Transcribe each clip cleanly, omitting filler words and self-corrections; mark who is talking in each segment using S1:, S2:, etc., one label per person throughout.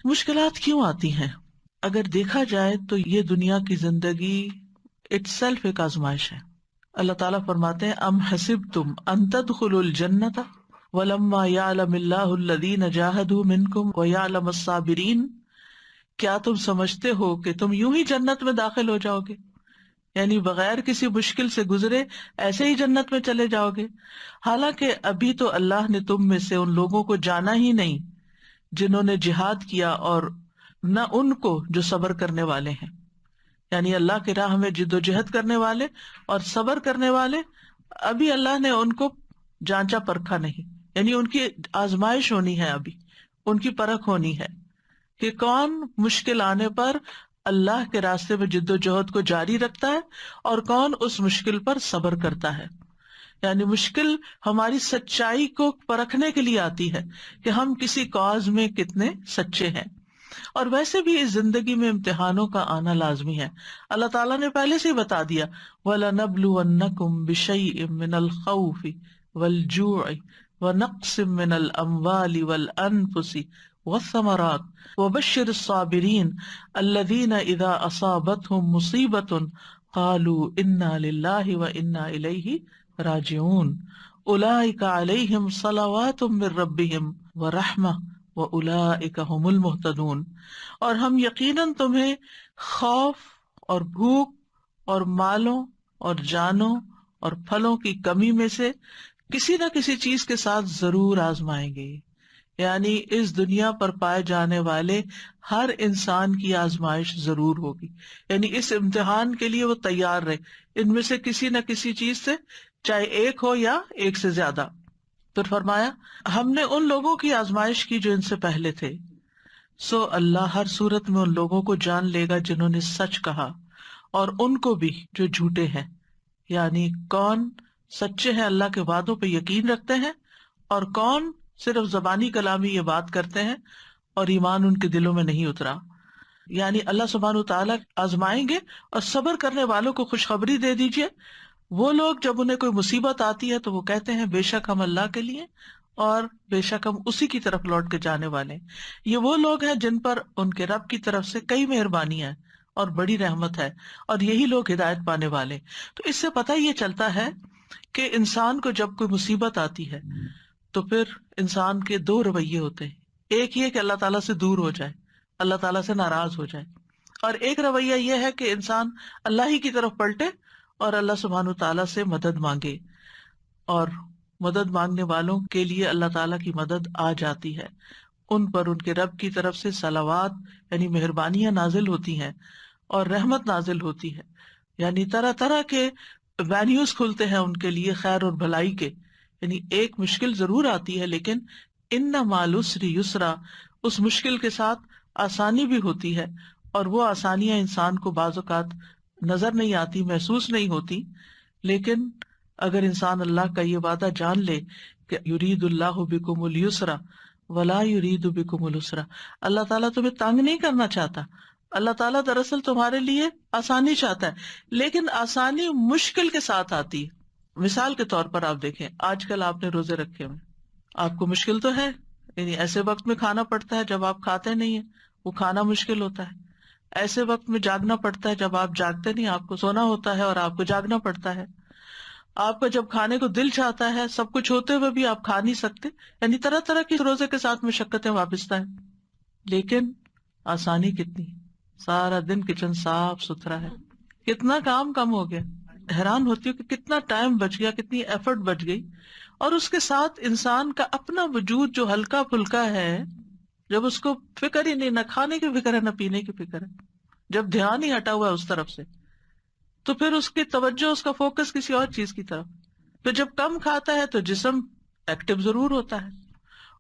S1: مشکلات کیوں آتی ہیں؟ اگر دیکھا جائے تو یہ دنیا کی زندگی اٹس سیلف ایک آزمائش ہے. اللہ تعالیٰ فرماتے ہیں ام حسبتم ان تدخلوا الجنۃ ولما یعلم اللہ الذین جاہدوا منکم ویعلم الصابرین. کیا تم سمجھتے ہو کہ تم یوں ہی جنت میں داخل ہو جاؤ گے، یعنی بغیر کسی مشکل سے گزرے ایسے ہی جنت میں چلے جاؤ گے، حالانکہ ابھی تو اللہ نے تم میں سے ان لوگوں کو جانا ہی نہیں جنہوں نے جہاد کیا، اور نہ ان کو جو صبر کرنے والے ہیں. یعنی اللہ کی راہ میں جد و جہد کرنے والے اور صبر کرنے والے ابھی اللہ نے ان کو جانچا پرکھا نہیں، یعنی ان کی آزمائش ہونی ہے، ابھی ان کی پرکھ ہونی ہے کہ کون مشکل آنے پر اللہ کے راستے میں جد و جہد کو جاری رکھتا ہے اور کون اس مشکل پر صبر کرتا ہے. یعنی مشکل ہماری سچائی کو پرکھنے کے لیے آتی ہے کہ ہم کسی کاز میں کتنے سچے ہیں. اور ویسے بھی اس زندگی میں امتحانوں کا آنا لازمی ہے. اللہ تعالیٰ نے پہلے سے ہی بتا دیا وَلَنَبْلُوَنَّكُمْ بِشَيْءٍ مِّنَ الْخَوْفِ وَالْجُوعِ وَنَقْصٍ مِّنَ الْأَمْوَالِ وَالْأَنفُسِ وَالثَّمَرَاتِ وَبَشِّرِ الصَّابِرِينَ الَّذِينَ إِذَا أَصَابَتْهُمْ مُصِيبَةٌ قَالُوا إِنَّا لِلَّهِ وَإِنَّا إِلَيْهِ راجعون أولئك عليهم صلوات من ربهم ورحمة وأولئك هم المهتدون. اور ہم یقیناً تمہیں خوف اور بھوک اور مالوں اور جانوں اور پھلوں کی کمی میں سے کسی نہ کسی چیز کے ساتھ ضرور آزمائیں گے. یعنی اس دنیا پر پائے جانے والے ہر انسان کی آزمائش ضرور ہوگی، یعنی اس امتحان کے لیے وہ تیار رہے، ان میں سے کسی نہ کسی چیز سے، چاہے ایک ہو یا ایک سے زیادہ. پھر فرمایا ہم نے ان لوگوں کی آزمائش کی جو ان سے پہلے تھے، سو اللہ ہر صورت میں ان لوگوں کو جان لے گا جنہوں نے سچ کہا، اور ان کو بھی جو جھوٹے ہیں. یعنی کون سچے ہیں، اللہ کے وعدوں پہ یقین رکھتے ہیں، اور کون صرف زبانی کلامی یہ بات کرتے ہیں اور ایمان ان کے دلوں میں نہیں اترا. یعنی اللہ سبحانہ وتعالیٰ آزمائیں گے، اور صبر کرنے والوں کو خوشخبری دے دیجئے. وہ لوگ جب انہیں کوئی مصیبت آتی ہے تو وہ کہتے ہیں بے شک ہم اللہ کے لیے اور بے شک ہم اسی کی طرف لوٹ کے جانے والے ہیں. یہ وہ لوگ ہیں جن پر ان کے رب کی طرف سے کئی مہربانیاں ہیں اور بڑی رحمت ہے، اور یہی لوگ ہدایت پانے والے. تو اس سے پتہ یہ چلتا ہے کہ انسان کو جب کوئی مصیبت آتی ہے تو پھر انسان کے دو رویے ہوتے ہیں. ایک یہ کہ اللہ تعالیٰ سے دور ہو جائے، اللہ تعالیٰ سے ناراض ہو جائے، اور ایک رویہ یہ ہے کہ انسان اللہ ہی کی طرف پلٹے اور اللہ سبحانہ تعالیٰ سے مدد مانگے. اور مدد مانگنے والوں کے لیے اللہ تعالیٰ کی مدد آ جاتی ہے، ان پر ان کے رب کی طرف سے صلوات یعنی مہربانیاں نازل ہوتی ہیں اور رحمت نازل ہوتی ہے. یعنی طرح طرح کے وینیوز کھلتے ہیں ان کے لیے خیر اور بھلائی کے. یعنی ایک مشکل ضرور آتی ہے لیکن ان مع العسر یسرا، اس مشکل کے ساتھ آسانی بھی ہوتی ہے، اور وہ آسانیاں انسان کو بعض اوقات نظر نہیں آتی، محسوس نہیں ہوتی. لیکن اگر انسان اللہ کا یہ وعدہ جان لے کہ یرید اللہ بکم اليسر ولا یرید بکم العسر، اللہ تعالیٰ تمہیں تنگ نہیں کرنا چاہتا، اللہ تعالیٰ دراصل تمہارے لیے آسانی چاہتا ہے، لیکن آسانی مشکل کے ساتھ آتی ہے. مثال کے طور پر آپ دیکھیں، آج کل آپ نے روزے رکھے ہوئے، آپ کو مشکل تو ہے، یعنی ایسے وقت میں کھانا پڑتا ہے جب آپ کھاتے نہیں ہیں، وہ کھانا مشکل ہوتا ہے. ایسے وقت میں جاگنا پڑتا ہے جب آپ جاگتے نہیں، آپ کو سونا ہوتا ہے اور آپ کو جاگنا پڑتا ہے. آپ کا جب کھانے کو دل چاہتا ہے، سب کچھ ہوتے ہوئے بھی آپ کھا نہیں سکتے. یعنی طرح طرح کی روزے کے ساتھ مشقتیں وابستہ ہیں. لیکن آسانی کتنی، سارا دن کچن صاف ستھرا ہے، کتنا کام کم ہو گیا. حیران ہوتی ہوں کہ کتنا ٹائم بچ گیا، کتنی ایفرٹ بچ گئی. اور اس کے ساتھ انسان کا اپنا وجود جو ہلکا پھلکا ہے، جب اس کو فکر ہی نہیں، نہ کھانے کی فکر ہے نہ پینے کی فکر ہے، جب دھیان ہی ہٹا ہوا ہے اس طرف سے، تو پھر اس کی توجہ، اس کا فوکس کسی اور چیز کی طرف. پھر جب کم کھاتا ہے تو جسم ایکٹیو ضرور ہوتا ہے،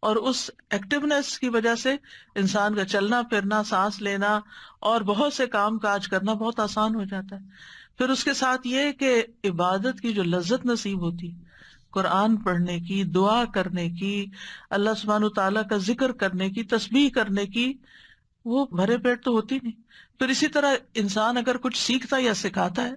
S1: اور اس ایکٹیونیس کی وجہ سے انسان کا چلنا پھرنا، سانس لینا اور بہت سے کام کاج کرنا بہت آسان ہو جاتا ہے. پھر اس کے ساتھ یہ کہ عبادت کی جو لذت نصیب ہوتی، قرآن پڑھنے کی، دعا کرنے کی، اللہ سبحانہ تعالیٰ کا ذکر کرنے کی، تسبیح کرنے کی، وہ بھرے پیٹ تو ہوتی نہیں. پھر اسی طرح انسان اگر کچھ سیکھتا یا سکھاتا ہے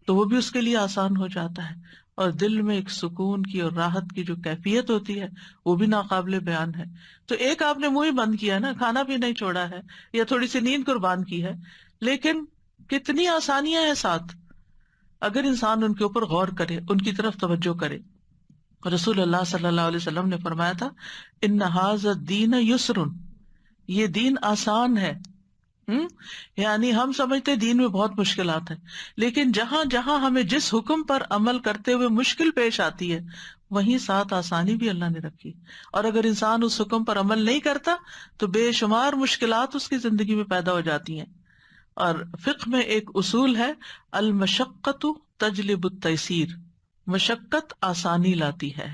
S1: تو وہ بھی اس کے لیے آسان ہو جاتا ہے. اور دل میں ایک سکون کی اور راحت کی جو کیفیت ہوتی ہے وہ بھی ناقابل بیان ہے. تو ایک آپ نے منہ ہی بند کیا نا، کھانا بھی نہیں چھوڑا ہے یا تھوڑی سی نیند قربان کی ہے، لیکن کتنی آسانیاں ہیں ساتھ اگر انسان ان کے اوپر غور کرے، ان کی طرف توجہ کرے. رسول اللہ صلی اللہ علیہ وسلم نے فرمایا تھا ان ھذا الدین یسر، یہ دین آسان ہے. یعنی ہم سمجھتے دین میں بہت مشکلات ہیں، لیکن جہاں جہاں ہمیں جس حکم پر عمل کرتے ہوئے مشکل پیش آتی ہے وہیں ساتھ آسانی بھی اللہ نے رکھی. اور اگر انسان اس حکم پر عمل نہیں کرتا تو بے شمار مشکلات اس کی زندگی میں پیدا ہو جاتی ہیں. اور فقہ میں ایک اصول ہے المشقۃ تجلب التیسیر، مشقت آسانی لاتی ہے،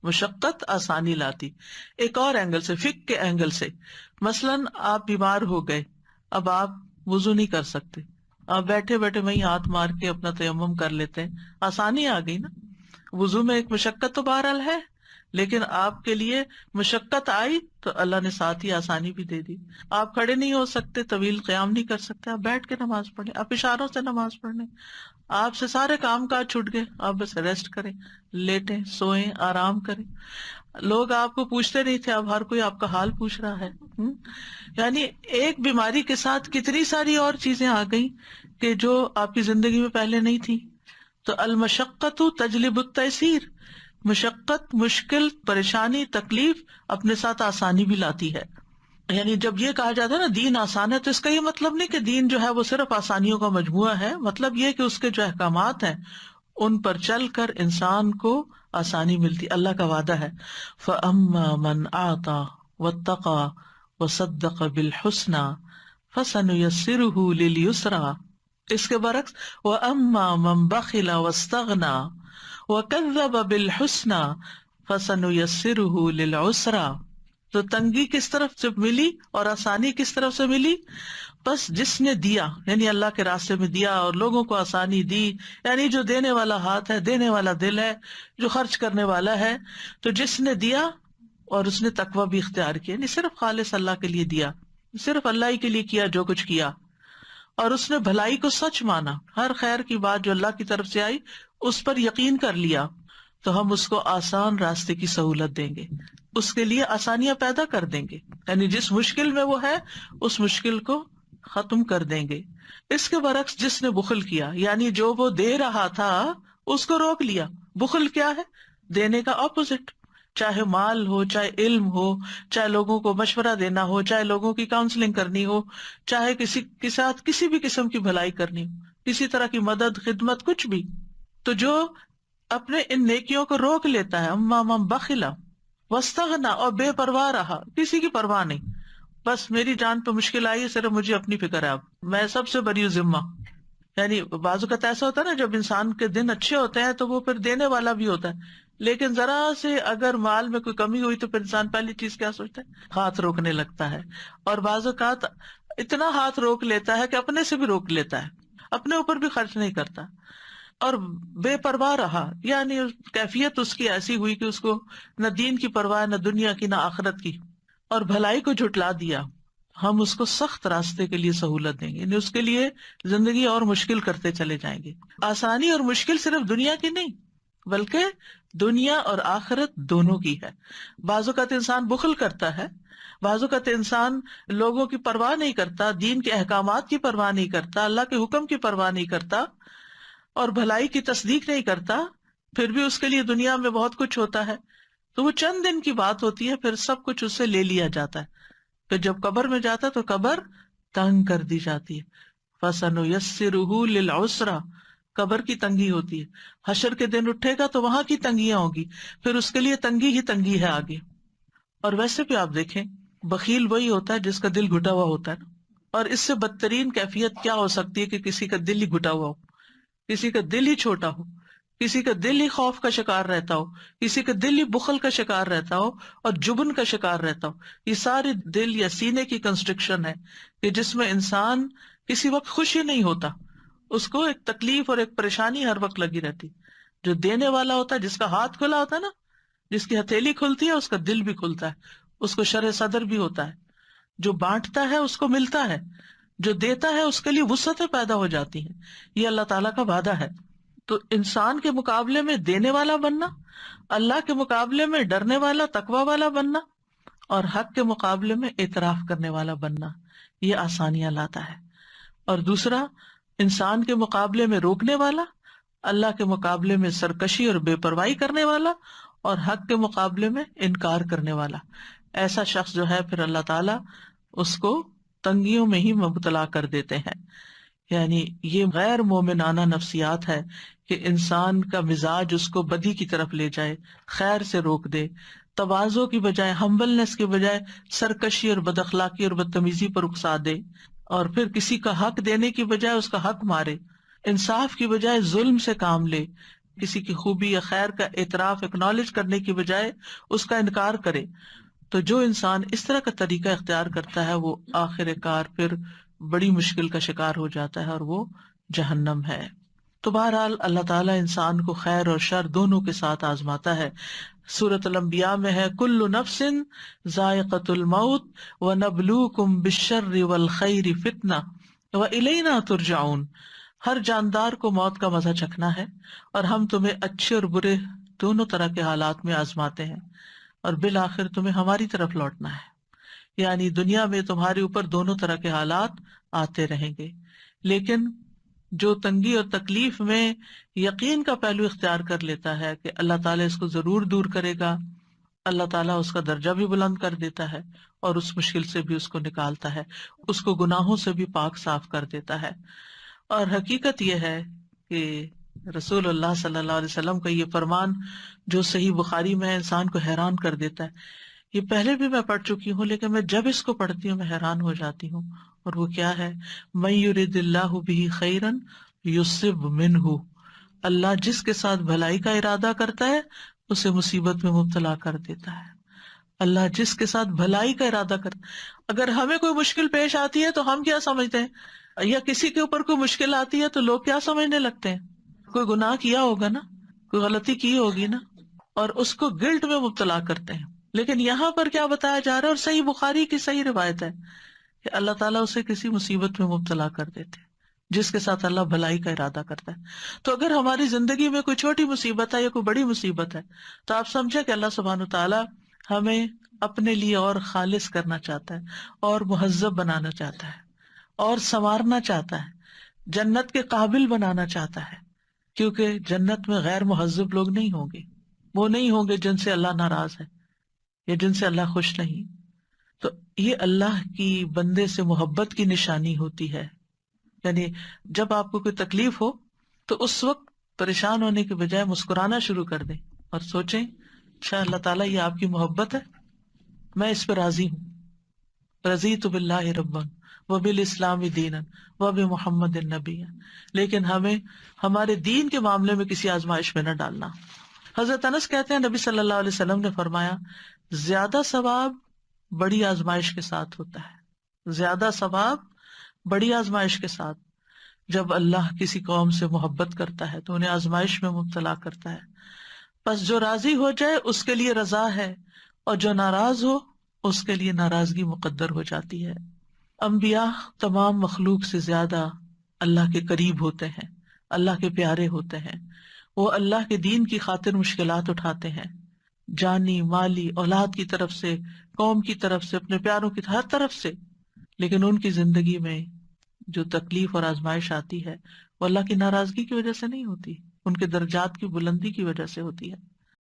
S1: مشقت آسانی لاتی. ایک اور اینگل سے، فقہ کے اینگل سے، مثلاً آپ بیمار ہو گئے، اب آپ وضو نہیں کر سکتے، آپ بیٹھے بیٹھے وہیں ہاتھ مار کے اپنا تیمم کر لیتے ہیں، آسانی آ گئی نا. وضو میں ایک مشقت تو بہرحال ہے، لیکن آپ کے لیے مشقت آئی تو اللہ نے ساتھ ہی آسانی بھی دے دی. آپ کھڑے نہیں ہو سکتے، طویل قیام نہیں کر سکتے، آپ بیٹھ کے نماز پڑھیں، آپ اشاروں سے نماز پڑھیں، آپ سے سارے کام کاج چھوٹ گئے، آپ بس ریسٹ کریں، لیٹیں، سوئیں، آرام کریں. لوگ آپ کو پوچھتے نہیں تھے، اب ہر کوئی آپ کا حال پوچھ رہا ہے. یعنی ایک بیماری کے ساتھ کتنی ساری اور چیزیں آ گئی کہ جو آپ کی زندگی میں پہلے نہیں تھی. تو المشقت تجلب التیسیر، مشقت، مشکل، پریشانی، تکلیف اپنے ساتھ آسانی بھی لاتی ہے. یعنی جب یہ کہا جاتا ہے نا دین آسان ہے، تو اس کا یہ مطلب نہیں کہ دین جو ہے وہ صرف آسانیوں کا مجموعہ ہے. مطلب یہ کہ اس کے جو احکامات ہیں ان پر چل کر انسان کو آسانی ملتی. اللہ کا وعدہ ہے فَأَمَّا مَنْ أَعْطَى وَاتَّقَى وَصَدَّقَ بِالْحُسْنَى فَسَنُيَسِّرُهُ لِلْيُسْرَى. اس کے برعکس وَأَمَّا مَنْ بَخِلَ وَاسْتَغْنَى وَكَذَّبَ بِالْحُسْنَى فَسَنُيَسِّرُهُ لِلْعُسْرَى. تو تنگی کس طرف سے ملی اور آسانی کس طرف سے ملی؟ بس جس نے دیا، یعنی اللہ کے راستے میں دیا اور لوگوں کو آسانی دی، یعنی جو دینے والا ہاتھ ہے، دینے والا دل ہے، جو خرچ کرنے والا ہے. تو جس نے دیا اور اس نے تقویٰ بھی اختیار کیا، یعنی صرف خالص اللہ کے لیے دیا، صرف اللہ ہی کے لیے کیا جو کچھ کیا، اور اس نے بھلائی کو سچ مانا، ہر خیر کی بات جو اللہ کی طرف سے آئی اس پر یقین کر لیا، تو ہم اس کو آسان راستے کی سہولت دیں گے، اس کے لیے آسانیاں پیدا کر دیں گے. یعنی جس مشکل میں وہ ہے اس مشکل کو ختم کر دیں گے. اس کے برعکس جس نے بخل کیا، یعنی جو وہ دے رہا تھا اس کو روک لیا. بخل کیا ہے؟ دینے کا اپوزٹ، چاہے مال ہو، چاہے علم ہو، چاہے لوگوں کو مشورہ دینا ہو، چاہے لوگوں کی کاؤنسلنگ کرنی ہو، چاہے کسی کے ساتھ کسی بھی قسم کی بھلائی کرنی ہو، کسی طرح کی مدد، خدمت، کچھ بھی. تو جو اپنے ان نیکیوں کو روک لیتا ہے، اما من بخلا واستغنی، اور بے پرواہ رہا، کسی کی پرواہ نہیں، بس میری جان پہ مشکل آئی ہے، صرف مجھے اپنی فکر ہے، اب میں سب سے بری ذمہ. یعنی بعض اوقات ایسا ہوتا ہے نا جب انسان کے دن اچھے ہوتے ہیں تو وہ پھر دینے والا بھی ہوتا ہے، لیکن ذرا سے اگر مال میں کوئی کمی ہوئی تو پھر انسان پہلی چیز کیا سوچتا ہے؟ ہاتھ روکنے لگتا ہے. اور بعض اوقات اتنا ہاتھ روک لیتا ہے کہ اپنے سے بھی روک لیتا ہے، اپنے اوپر بھی خرچ نہیں کرتا، اور بے پرواہ رہا. یعنی کیفیت اس کی ایسی ہوئی کہ اس کو نہ دین کی پرواہ، نہ دنیا کی، نہ آخرت کی، اور بھلائی کو جھٹلا دیا. ہم اس کو سخت راستے کے لیے سہولت دیں گے، یعنی اس کے لیے زندگی اور مشکل کرتے چلے جائیں گے. آسانی اور مشکل صرف دنیا کی نہیں بلکہ دنیا اور آخرت دونوں کی ہے. بعض اوقات انسان بخل کرتا ہے، بعض اوقات انسان لوگوں کی پرواہ نہیں کرتا، دین کے احکامات کی پرواہ نہیں کرتا، اللہ کے حکم کی پرواہ نہیں کرتا، اور بھلائی کی تصدیق نہیں کرتا، پھر بھی اس کے لیے دنیا میں بہت کچھ ہوتا ہے. تو وہ چند دن کی بات ہوتی ہے، پھر سب کچھ اس سے لے لیا جاتا ہے. پھر جب قبر میں جاتا ہے تو قبر تنگ کر دی جاتی ہے. فَسَنُيَسِّرُهُ لِلْعُسْرَى، قبر کی تنگی ہوتی ہے. حشر کے دن اٹھے گا تو وہاں کی تنگیاں ہوگی، پھر اس کے لیے تنگی ہی تنگی ہے آگے. اور ویسے بھی آپ دیکھیں بخیل وہی ہوتا ہے جس کا دل گھٹا ہوا ہوتا ہے نا. اور اس سے بدترین کیفیت کیا ہو سکتی ہے کہ کسی کا دل ہی گھٹا ہوا ہو، کسی کا دل ہی چھوٹا ہو، کسی کا دل ہی خوف کا شکار رہتا ہو، کسی کا دل ہی بخل کا شکار رہتا ہو اور جبن کا شکار رہتا ہو. یہ سارے دل یا سینے کی کنسٹرکشن ہے کہ جس میں انسان کسی وقت خوشی نہیں ہوتا، اس کو ایک تکلیف اور ایک پریشانی ہر وقت لگی رہتی. جو دینے والا ہوتا ہے، جس کا ہاتھ کھلا ہوتا ہے نا، جس کی ہتھیلی کھلتی ہے اس کا دل بھی کھلتا ہے، اس کو شرح صدر بھی ہوتا ہے. جو بانٹتا ہے اس کو ملتا ہے، جو دیتا ہے اس کے لیے وسعتیں پیدا ہو جاتی ہیں. یہ اللہ تعالیٰ کا وعدہ ہے. تو انسان کے مقابلے میں دینے والا بننا، اللہ کے مقابلے میں ڈرنے والا تقوی والا بننا، اور حق کے مقابلے میں اعتراف کرنے والا بننا، یہ آسانیاں لاتا ہے۔ اور دوسرا، انسان کے مقابلے میں روکنے والا، اللہ کے مقابلے میں سرکشی اور بے پرواہی کرنے والا، اور حق کے مقابلے میں انکار کرنے والا۔ ایسا شخص جو ہے پھر اللہ تعالیٰ اس کو تنگیوں میں ہی مبتلا کر دیتے ہیں۔ یعنی یہ غیر مومنانہ نفسیات ہے کہ انسان کا مزاج اس کو بدی کی طرف لے جائے، خیر سے روک دے، تواضع کی بجائے، ہمبلنس کی بجائے سرکشی اور بد اخلاقی اور بدتمیزی پر اکسا دے، اور پھر کسی کا حق دینے کی بجائے اس کا حق مارے، انصاف کی بجائے ظلم سے کام لے، کسی کی خوبی یا خیر کا اعتراف اکنالج کرنے کی بجائے اس کا انکار کرے۔ تو جو انسان اس طرح کا طریقہ اختیار کرتا ہے وہ آخر کار پھر بڑی مشکل کا شکار ہو جاتا ہے، اور وہ جہنم ہے۔ تو بہرحال اللہ تعالیٰ انسان کو خیر اور شر دونوں کے ساتھ آزماتا ہے۔ سورۃ الانبیاء میں ہے کل نفس ذائقۃ الموت ونبلوکم بالشر والخیر فتنہ والینا ترجعون، ہر جاندار کو موت کا مزہ چکھنا ہے، اور ہم تمہیں اچھے اور برے دونوں طرح کے حالات میں آزماتے ہیں، اور بالآخر تمہیں ہماری طرف لوٹنا ہے۔ یعنی دنیا میں تمہارے اوپر دونوں طرح کے حالات آتے رہیں گے، لیکن جو تنگی اور تکلیف میں یقین کا پہلو اختیار کر لیتا ہے کہ اللہ تعالیٰ اس کو ضرور دور کرے گا، اللہ تعالیٰ اس کا درجہ بھی بلند کر دیتا ہے، اور اس مشکل سے بھی اس کو نکالتا ہے، اس کو گناہوں سے بھی پاک صاف کر دیتا ہے۔ اور حقیقت یہ ہے کہ رسول اللہ صلی اللہ علیہ وسلم کا یہ فرمان جو صحیح بخاری میں ہے، انسان کو حیران کر دیتا ہے۔ یہ پہلے بھی میں پڑھ چکی ہوں، لیکن میں جب اس کو پڑھتی ہوں میں حیران ہو جاتی ہوں، اور وہ کیا ہے؟ مَن یرد اللہ بہ خیرا یصب منہ، اللہ جس کے ساتھ بھلائی کا ارادہ کرتا ہے اسے مصیبت میں مبتلا کر دیتا ہے۔ اللہ جس کے ساتھ بھلائی کا ارادہ کرتا، اگر ہمیں کوئی مشکل پیش آتی ہے تو ہم کیا سمجھتے ہیں، یا کسی کے اوپر کوئی مشکل آتی ہے تو لوگ کیا سمجھنے لگتے ہیں؟ کوئی گناہ کیا ہوگا نا، کوئی غلطی کی ہوگی نا، اور اس کو گلٹ میں مبتلا کرتے ہیں۔ لیکن یہاں پر کیا بتایا جا رہا ہے، اور صحیح بخاری کی صحیح روایت ہے کہ اللہ تعالیٰ اسے کسی مصیبت میں مبتلا کر دیتے ہیں جس کے ساتھ اللہ بھلائی کا ارادہ کرتا ہے۔ تو اگر ہماری زندگی میں کوئی چھوٹی مصیبت ہے یا کوئی بڑی مصیبت ہے تو آپ سمجھے کہ اللہ سبحانہ وتعالیٰ ہمیں اپنے لیے اور خالص کرنا چاہتا ہے، اور مہذب بنانا چاہتا ہے، اور سنوارنا چاہتا ہے، جنت کے قابل بنانا چاہتا ہے، کیونکہ جنت میں غیر مہذب لوگ نہیں ہوں گے، وہ نہیں ہوں گے جن سے اللہ ناراض ہے یا جن سے اللہ خوش نہیں۔ تو یہ اللہ کی بندے سے محبت کی نشانی ہوتی ہے۔ یعنی جب آپ کو کوئی تکلیف ہو تو اس وقت پریشان ہونے کے بجائے مسکرانا شروع کر دیں، اور سوچیں اچھا اللہ تعالیٰ یہ آپ کی محبت ہے، میں اس پہ راضی ہوں، رضیت باللہ ربا وبالاسلام دینا وبمحمد النبی۔ لیکن ہمیں ہمارے دین کے معاملے میں کسی آزمائش میں نہ ڈالنا۔ حضرت انس کہتے ہیں نبی صلی اللہ علیہ وسلم نے فرمایا زیادہ ثواب بڑی آزمائش کے ساتھ ہوتا ہے، زیادہ ثواب بڑی آزمائش کے ساتھ۔ جب اللہ کسی قوم سے محبت کرتا ہے تو انہیں آزمائش میں مبتلا کرتا ہے، بس جو راضی ہو جائے اس کے لیے رضا ہے، اور جو ناراض ہو اس کے لیے ناراضگی مقدر ہو جاتی ہے۔ انبیاء تمام مخلوق سے زیادہ اللہ کے قریب ہوتے ہیں، اللہ کے پیارے ہوتے ہیں، وہ اللہ کے دین کی خاطر مشکلات اٹھاتے ہیں، جانی مالی اولاد کی طرف سے، قوم کی طرف سے، اپنے پیاروں کی ہر طرف سے، لیکن ان کی زندگی میں جو تکلیف اور آزمائش آتی ہے وہ اللہ کی ناراضگی کی وجہ سے نہیں ہوتی، ان کے درجات کی بلندی کی وجہ سے ہوتی ہے۔